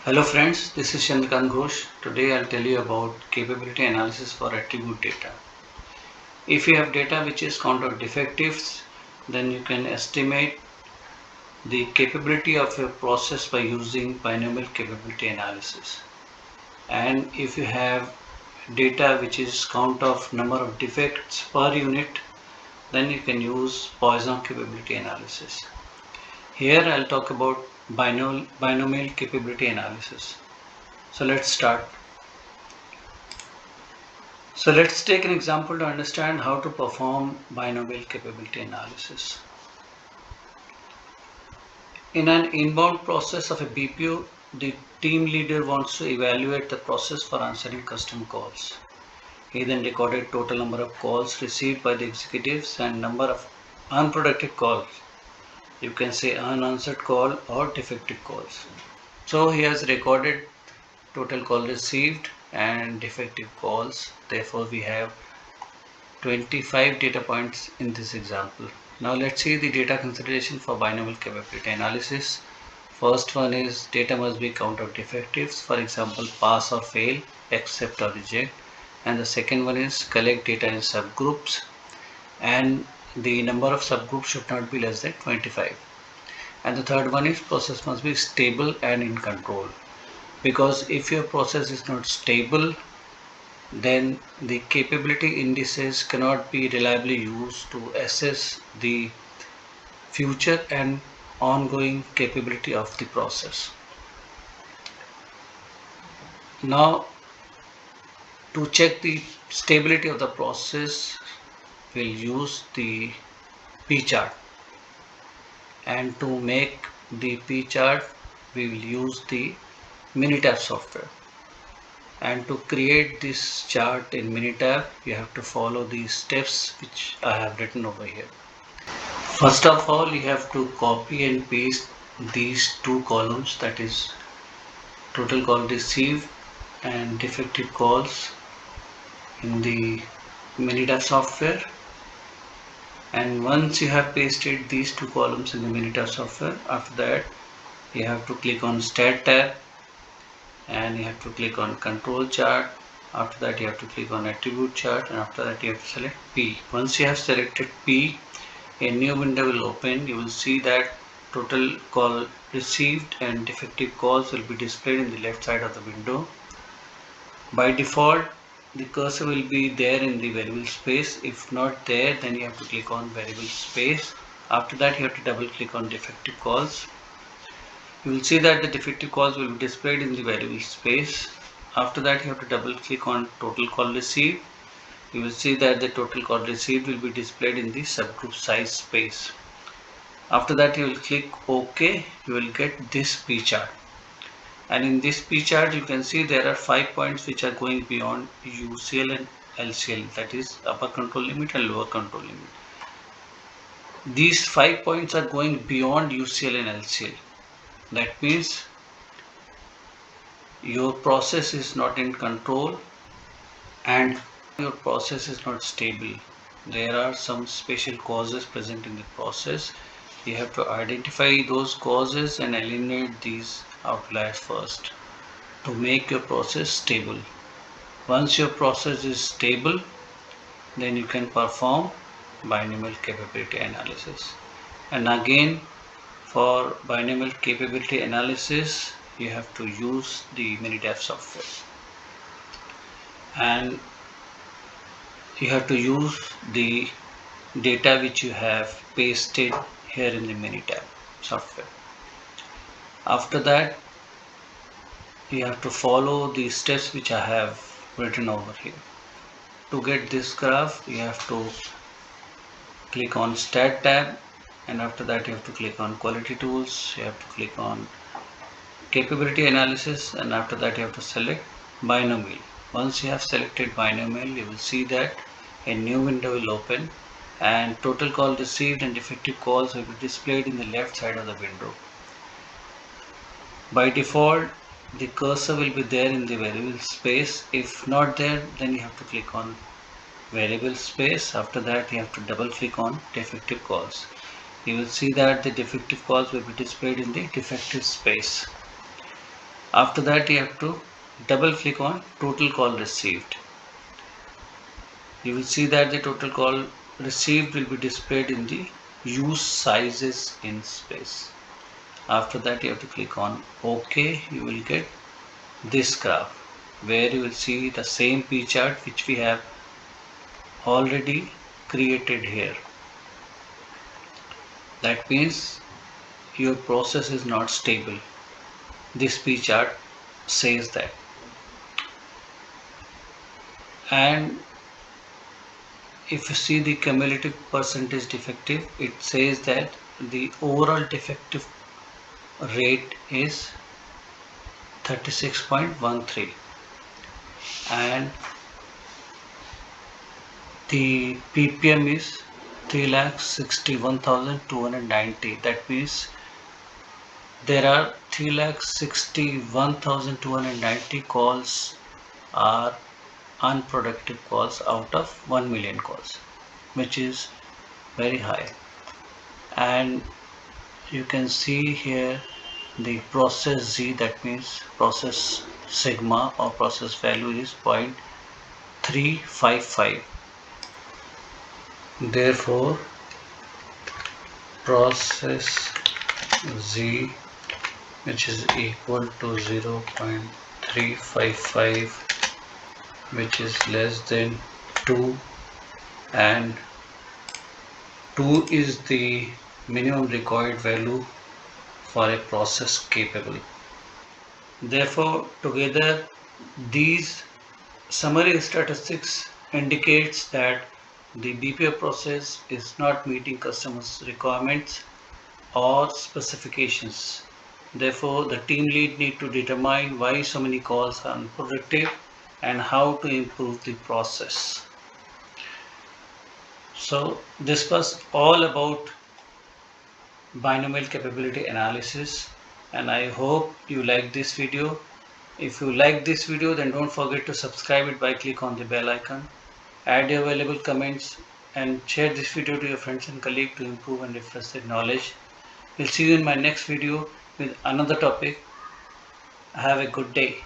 Hello friends, this is Chandrakant Ghosh. Today I'll tell you about capability analysis for attribute data. If you have data which is count of defectives, then you can estimate the capability of your process by using binomial capability analysis. And if you have data which is count of number of defects per unit, then you can use Poisson capability analysis. Here I'll talk about binomial capability analysis. So let's start. So let's take an example to understand how to perform binomial capability analysis. In an inbound process of a BPO, the team leader wants to evaluate the process for answering customer calls. He then recorded total number of calls received by the executives and number of unprotected calls. You can say unanswered call or defective calls. So he has recorded total call received and defective calls. Therefore, we have 25 data points in this example. Now let's see the data consideration for binomial capability analysis. First one is data must be count of defectives, for example pass or fail, accept or reject. And the second one is collect data in subgroups, and the number of subgroups should not be less than 25. And the third one is process must be stable and in control, because if your process is not stable, then the capability indices cannot be reliably used to assess the future and ongoing capability of the process. Now, to check the stability of the process, we'll use the P chart, and to make the P chart, we will use the Minitab software. And to create this chart in Minitab, you have to follow these steps which I have written over here. First of all, you have to copy and paste these two columns, that is total call received and defective calls, in the Minitab software. And once you have pasted these two columns in the Minitab software, after that you have to click on Stat tab, and you have to click on Control chart. After that you have to click on Attribute chart, and after that you have to select P. Once you have selected P, a new window will open. You will see that total call received and defective calls will be displayed in the left side of the window. By default, the cursor will be there in the variable space. If not there, then you have to click on variable space. After that you have to double click on defective calls. You will see that the defective calls will be displayed in the variable space. After that you have to double click on total call received. You will see that the total call received will be displayed in the subgroup size space. After that you will click OK. You will get this P chart, and in this P chart you can see there are 5 points which are going beyond UCL and LCL, that is upper control limit and lower control limit. These 5 points are going beyond UCL and LCL. That means your process is not in control and your process is not stable. There are some special causes present in the process. You have to identify those causes and eliminate these outliers first to make your process stable. Once your process is stable, then you can perform binomial capability analysis. And again, for binomial capability analysis, you have to use the Minitab software, and you have to use the data which you have pasted here in the Minitab software. After that, you have to follow the steps which I have written over here. To get this graph, you have to click on Stat tab, and after that you have to click on Quality Tools. You have to click on Capability Analysis, and after that you have to select Binomial. Once you have selected Binomial, you will see that a new window will open, and total call received and defective calls will be displayed in the left side of the window. By default, the cursor will be there in the variable space. If not there, then you have to click on variable space. After that you have to double click on defective calls. You will see that the defective calls will be displayed in the defective space. After that, you have to double click on total call received. You will see that the total call received will be displayed in the use sizes in space. After that, you have to click on OK. You will get this graph where you will see the same P chart which we have already created here. That means your process is not stable. This P chart says that. And if you see the cumulative percentage defective, it says that the overall defective rate is 36.13 and the ppm is 3,61,290. That means there are 3,61,290 calls are unproductive calls out of 1 million calls, which is very high. And you can see here the process Z, that means process sigma or process value is 0.355. Therefore, process Z, which is equal to 0.355, which is less than 2, and 2 is the minimum required value for a process capable. Therefore, together these summary statistics indicates that the BPO process is not meeting customers' requirements or specifications. Therefore, the team lead need to determine why so many calls are unproductive and how to improve the process. So this was all about binomial capability analysis, and I hope you like this video. If you like this video, then don't forget to subscribe it by click on the bell icon. Add your valuable comments and share this video to your friends and colleagues to improve and refresh their knowledge. We'll see you in my next video with another topic. Have a good day.